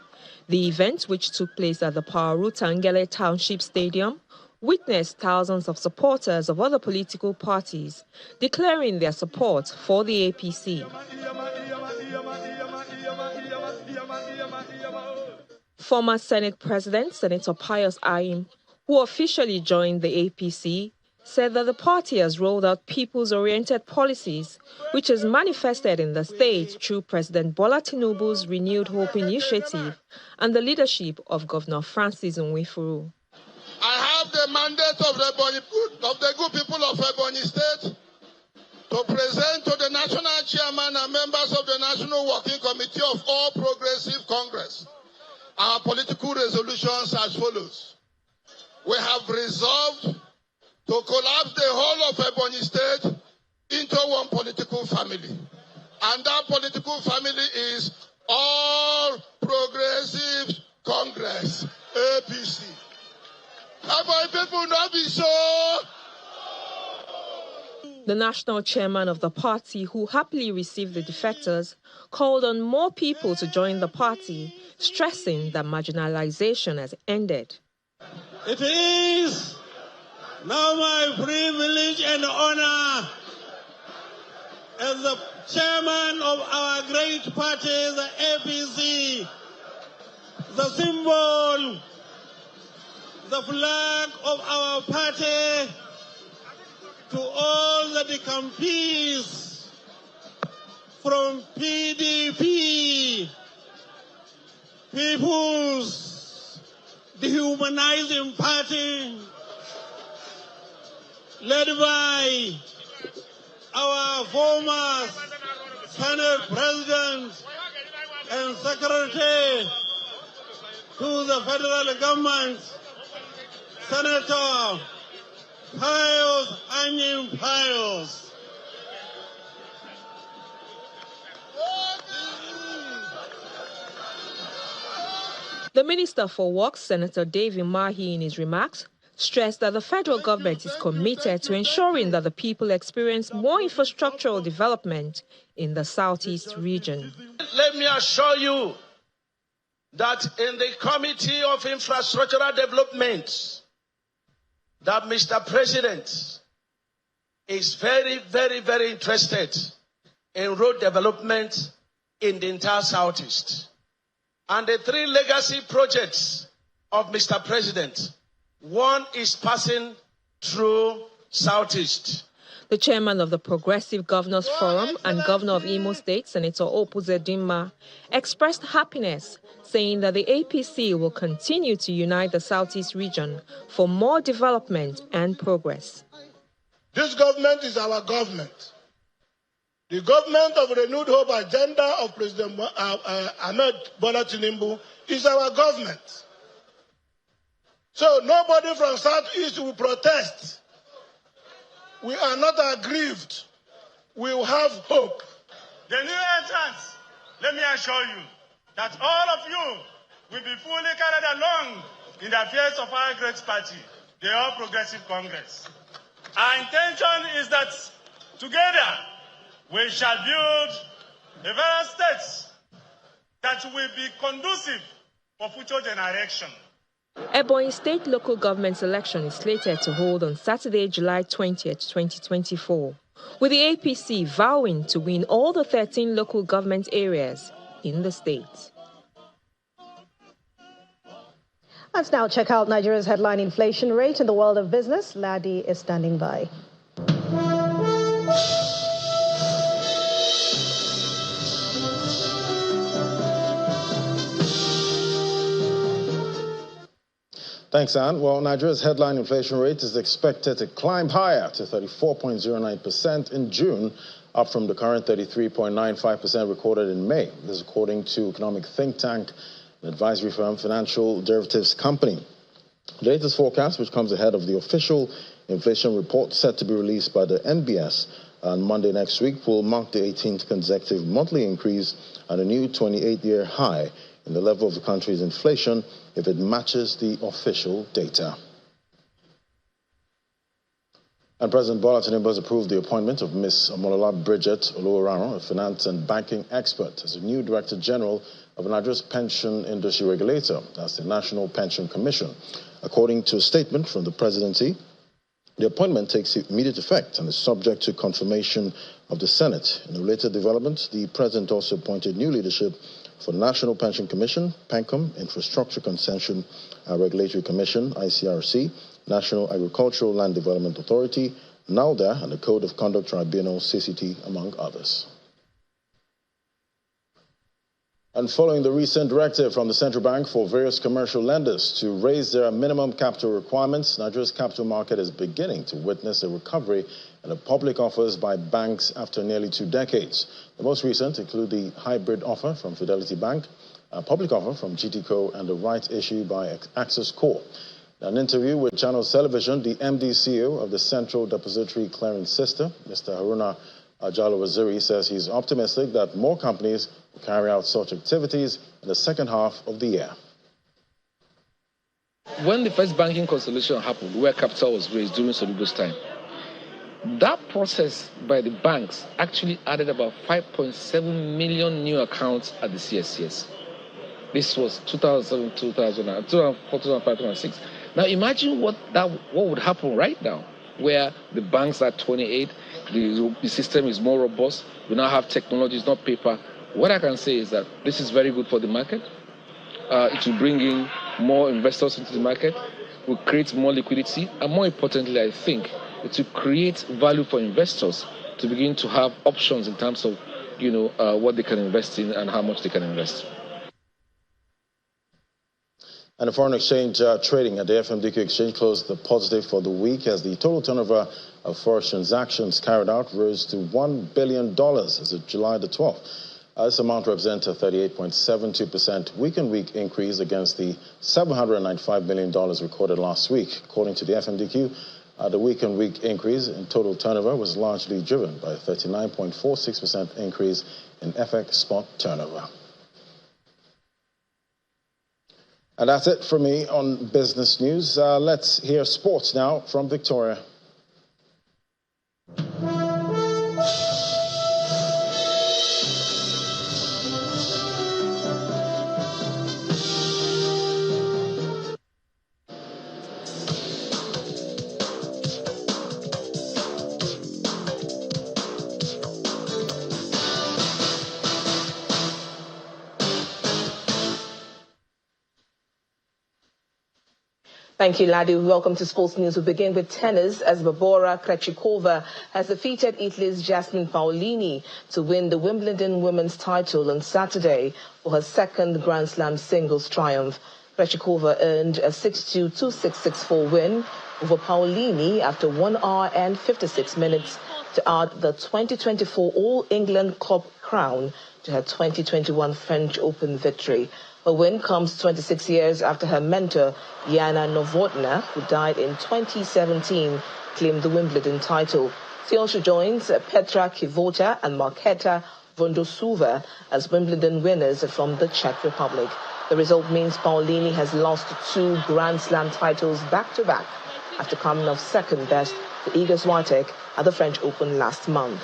[SPEAKER 4] The event, which took place at the Paarutangele Township Stadium, witnessed thousands of supporters of other political parties declaring their support for the APC. Former Senate President, Senator Pius Anyim, who officially joined the APC, said that the party has rolled out people's-oriented policies, which is manifested in the state through President Bola Tinubu's Renewed Hope Initiative and the leadership of Governor Francis Nwifuru.
[SPEAKER 13] I have the mandate of the good people of Ebonyi State to present to the National Chairman and members of the National Working Committee of All Progressive Congress our political resolutions as follows. We have resolved to collapse the whole of Ebonyi State into one political family. And that political family is All Progressive Congress, APC. Ebonyi people not be so.
[SPEAKER 4] The national chairman of the party, who happily received the defectors, called on more people to join the party, stressing that marginalization has ended.
[SPEAKER 15] It is now my privilege and honor as the chairman of our great party, the APC, the symbol the flag of our party to all the decampees from PDP, People's Dehumanizing Party, led by our former Senate President and Secretary to the federal government, Senator Pius Anyim Pius.
[SPEAKER 4] The Minister for Works, Senator David Mahi, in his remarks, stressed that the federal government is committed to ensuring that the people experience more infrastructural development in the Southeast region.
[SPEAKER 1] Let me assure you that in the Committee of Infrastructural Development, that Mr. President is very, very, very interested in road development in the entire Southeast. And the three legacy projects of Mr. President, one is passing through Southeast.
[SPEAKER 4] The chairman of the Progressive Governors Forum and Governor of Imo State, Senator Opuzedinma, expressed happiness, saying that the APC will continue to unite the Southeast region for more development and progress.
[SPEAKER 13] This government is our government. The government of renewed hope agenda of President Ahmed Bola Tinubu is our government. So nobody from Southeast will protest. We are not aggrieved. We will have hope.
[SPEAKER 14] The new entrants, let me assure you that all of you will be fully carried along in the affairs of our great party, the All Progressive Congress. Our intention is that together we shall build a various states that will be conducive for future generation.
[SPEAKER 4] Ebonyi State local government election is slated to hold on Saturday, July 20th, 2024, with the APC vowing to win all the 13 local government areas in the state.
[SPEAKER 2] Let's now check out Nigeria's headline inflation rate in the world of business. Ladi is standing by.
[SPEAKER 16] Thanks, Anne. Well, Nigeria's headline inflation rate is expected to climb higher to 34.09% in June, up from the current 33.95% recorded in May. This is according to economic think tank and advisory firm Financial Derivatives Company. The latest forecast, which comes ahead of the official inflation report set to be released by the NBS on Monday next week, will mark the 18th consecutive monthly increase and a new 28-year high in the level of the country's inflation if it matches the official data. And President Bola Tinubu has approved the appointment of Ms. Omolola Bridget Oluwarano, a finance and banking expert, as the new Director General of Nigeria's pension industry regulator. That's the National Pension Commission. According to a statement from the presidency, the appointment takes immediate effect and is subject to confirmation of the Senate. In a related development, the president also appointed new leadership for the National Pension Commission, PENCOM, Infrastructure Concession Regulatory Commission, ICRC, National Agricultural Land Development Authority, NALDA, and the Code of Conduct Tribunal, CCT, among others. And following the recent directive from the central bank for various commercial lenders to raise their minimum capital requirements, Nigeria's capital market is beginning to witness a recovery in the public offers by banks after nearly 2 decades. The most recent include the hybrid offer from Fidelity Bank, a public offer from GTCO, and the rights issue by Access Corp. In an interview with Channels Television, the MD/CEO of the Central Depository Clearing System, Mr. Haruna Ajalo Waziri, says he's optimistic that more companies will carry out such activities in the second half of the year.
[SPEAKER 17] When the first banking consolidation happened, where capital was raised during Soludo's time, that process by the banks actually added about 5.7 million new accounts at the CSCS. This was 2007, 2004, 2005, 2006. Now imagine what would happen right now, where the banks are 28, the system is more robust, we now have technology, it's not paper. What I can say is that this is very good for the market. It will bring in more investors into the market. will create more liquidity, and more importantly, I think, it will create value for investors to begin to have options in terms of, what they can invest in and how much they can invest.
[SPEAKER 16] And the foreign exchange trading at the FMDQ exchange closed positive for the week as the total turnover of forex transactions carried out rose to $1 billion as of July the 12th. This amount represents a 38.72% week-on-week increase against the $795 million recorded last week. According to the FMDQ, the week-on-week increase in total turnover was largely driven by a 39.46% increase in FX spot turnover. And that's it for me on business news. Let's hear sports now from Victoria.
[SPEAKER 3] Thank you, Ladi. Welcome to Sports News. We begin with tennis as Barbora Krejcikova has defeated Italy's Jasmine Paolini to win the Wimbledon women's title on Saturday for her second Grand Slam singles triumph. Krejcikova earned a 6-2, 2-6, 6-4 win over Paolini after 1 hour and 56 minutes to add the 2024 All England Club crown to her 2021 French Open victory. Her win comes 26 years after her mentor, Yana Novotná, who died in 2017, claimed the Wimbledon title. She also joins Petra Kvitova and Markéta Vondrousova as Wimbledon winners from the Czech Republic. The result means Paolini has lost 2 Grand Slam titles back-to-back after coming off second best to Iga Swiatek at the French Open last month.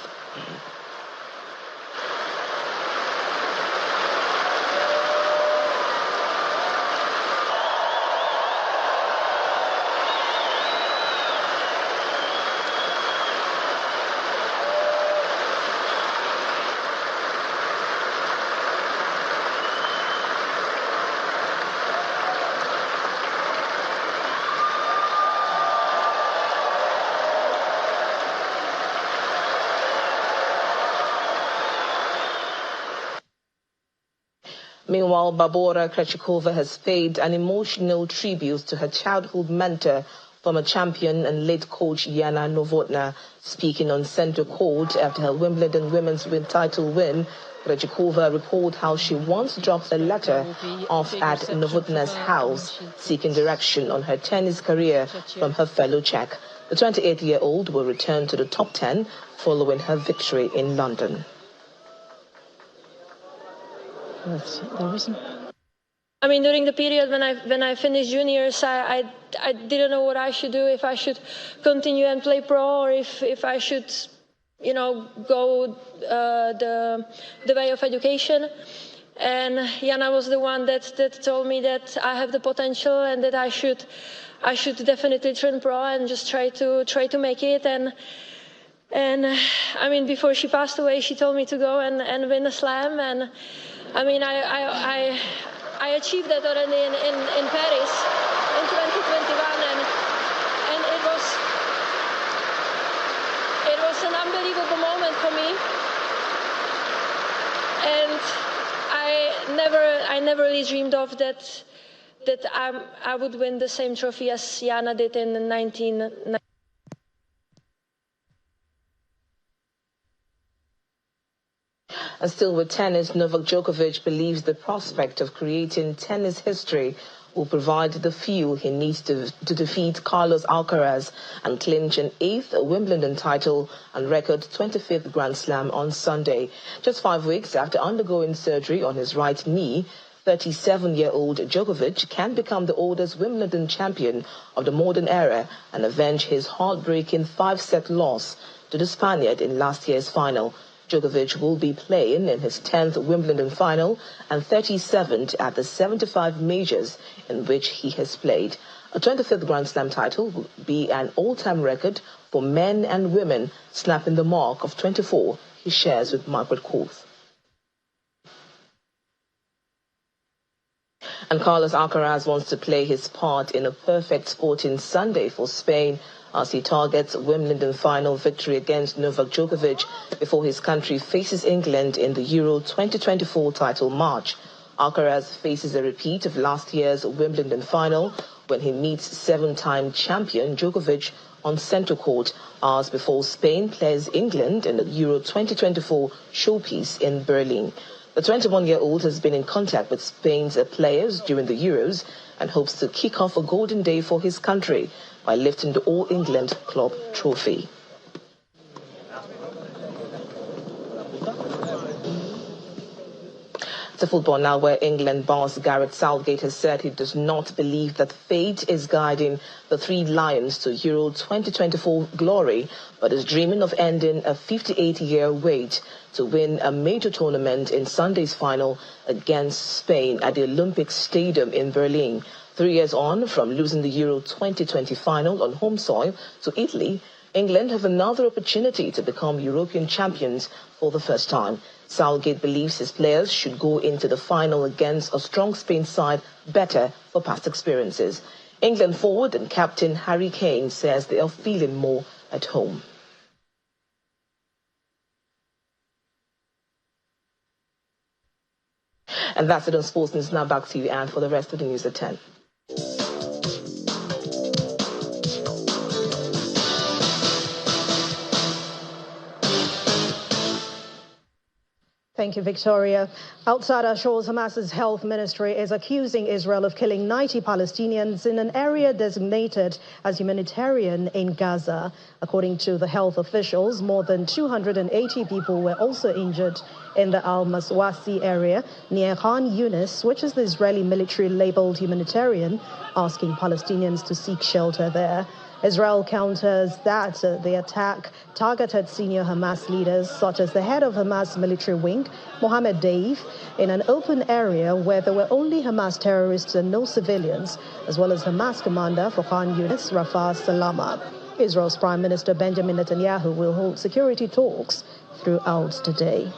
[SPEAKER 3] Meanwhile, Barbora Krejcikova has paid an emotional tribute to her childhood mentor, former champion and late coach Yana Novotná. Speaking on center court after her Wimbledon women's title win, Krejcikova recalled how she once dropped a letter off at Novotná's house, seeking direction on her tennis career from her fellow Czech. The 28-year-old will return to the top 10 following her victory in London.
[SPEAKER 18] I mean, during the period when I finished juniors, I didn't know what I should do, if I should continue and play pro, or if I should, go the way of education. And Jana was the one that told me that I have the potential and that I should definitely turn pro and just try to make it. And I mean, before she passed away, she told me to go and win a slam. And I mean, I achieved that already in Paris in 2021, and it was an unbelievable moment for me. And I never really dreamed of that I would win the same trophy as Jana did in 1990.
[SPEAKER 3] And still with tennis, Novak Djokovic believes the prospect of creating tennis history will provide the fuel he needs to defeat Carlos Alcaraz and clinch an 8th Wimbledon title and record 25th Grand Slam on Sunday. Just 5 weeks after undergoing surgery on his right knee, 37-year-old Djokovic can become the oldest Wimbledon champion of the modern era and avenge his heartbreaking 5-set loss to the Spaniard in last year's final. Djokovic will be playing in his 10th Wimbledon final and 37th at the 75 majors in which he has played. A 25th Grand Slam title will be an all-time record for men and women, snapping the mark of 24 he shares with Margaret Court. And Carlos Alcaraz wants to play his part in a perfect sporting Sunday for Spain as he targets Wimbledon final victory against Novak Djokovic before his country faces England in the Euro 2024 title match. Alcaraz faces a repeat of last year's Wimbledon final when he meets seven-time champion Djokovic on centre court hours before Spain plays England in the Euro 2024 showpiece in Berlin. The 21-year-old has been in contact with Spain's players during the Euros and hopes to kick off a golden day for his country by lifting the All-England Club trophy. To football now, where England boss Gareth Southgate has said he does not believe that fate is guiding the Three Lions to Euro 2024 glory, but is dreaming of ending a 58-year wait to win a major tournament in Sunday's final against Spain at the Olympic Stadium in Berlin. 3 years on from losing the Euro 2020 final on home soil to Italy, England have another opportunity to become European champions for the first time. Southgate believes his players should go into the final against a strong Spain side better for past experiences. England forward and captain Harry Kane says they are feeling more at home. And that's it on Sports News. Now back to you, Anne, for the rest of the news at 10.
[SPEAKER 2] Thank you, Victoria. Outside our shores, Hamas's health ministry is accusing Israel of killing 90 Palestinians in an area designated as humanitarian in Gaza. According to the health officials, more than 280 people were also injured in the Al-Maswasi area near Khan Yunis, which is the Israeli military labeled humanitarian, asking Palestinians to seek shelter there. Israel counters that the attack targeted senior Hamas leaders, such as the head of Hamas military wing, Mohammed Deif, in an open area where there were only Hamas terrorists and no civilians, as well as Hamas commander for Khan Yunis, Rafah Salama. Israel's Prime Minister Benjamin Netanyahu will hold security talks throughout today.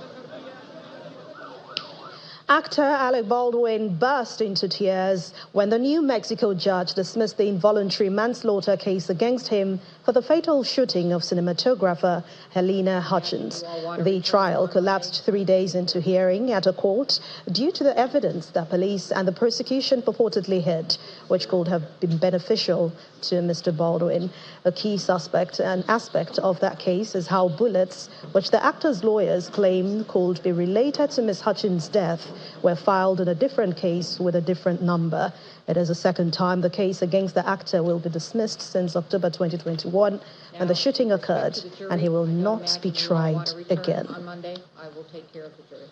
[SPEAKER 2] Actor Alec Baldwin burst into tears when the New Mexico judge dismissed the involuntary manslaughter case against him for the fatal shooting of cinematographer Helena Hutchins. The trial collapsed 3 days into hearing at a court due to the evidence that police and the prosecution purportedly hid, which could have been beneficial to Mr. Baldwin. A key suspect and aspect of that case is how bullets, which the actor's lawyers claim could be related to Ms. Hutchins' death, were filed in a different case with a different number. It is the second time the case against the actor will be dismissed since October 2021, when the shooting occurred, and he will not be tried again.
[SPEAKER 5] On Monday, I will take care of the jury.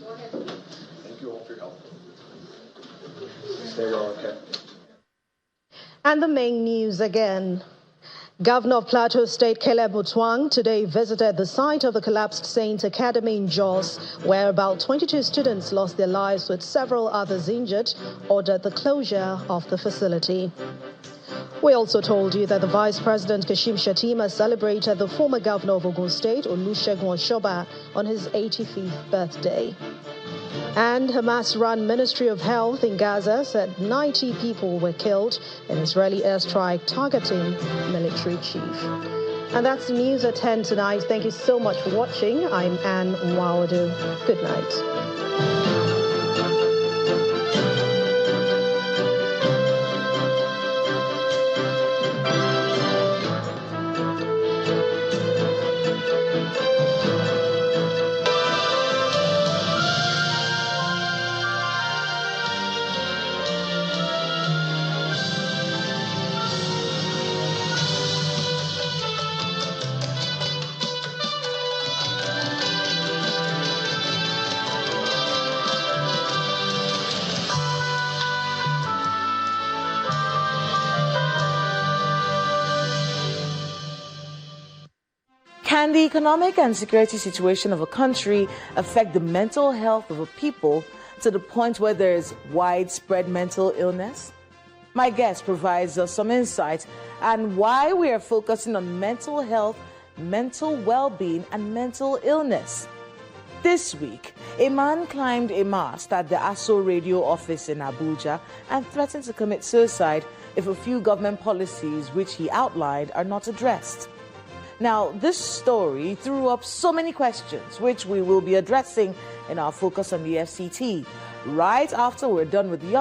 [SPEAKER 5] Go ahead.
[SPEAKER 27] Thank you all for your help. Stay well, okay?
[SPEAKER 2] And the main news again. Governor of Plateau State Caleb Mutwang today visited the site of the collapsed Saint Academy in Jos, where about 22 students lost their lives with several others injured, ordered the closure of the facility. We also told you that the Vice President Kashim Shettima celebrated the former governor of Ogun State, Olusegun Oshoba, on his 85th birthday. And Hamas-run Ministry of Health in Gaza said 90 people were killed in Israeli airstrike targeting military chief. And that's the news at 10 tonight. Thank you so much for watching. I'm Anne Nwaudu. Good night.
[SPEAKER 6] Can the economic and security situation of a country affect the mental health of a people to the point where there is widespread mental illness? My guest provides us some insight on why we are focusing on mental health, mental well-being, and mental illness. This week, A man climbed a mast at the ASO radio office in Abuja and threatened to commit suicide if a few government policies which he outlined are not addressed. Now, this story threw up so many questions, which we will be addressing in our focus on the FCT right after we're done with the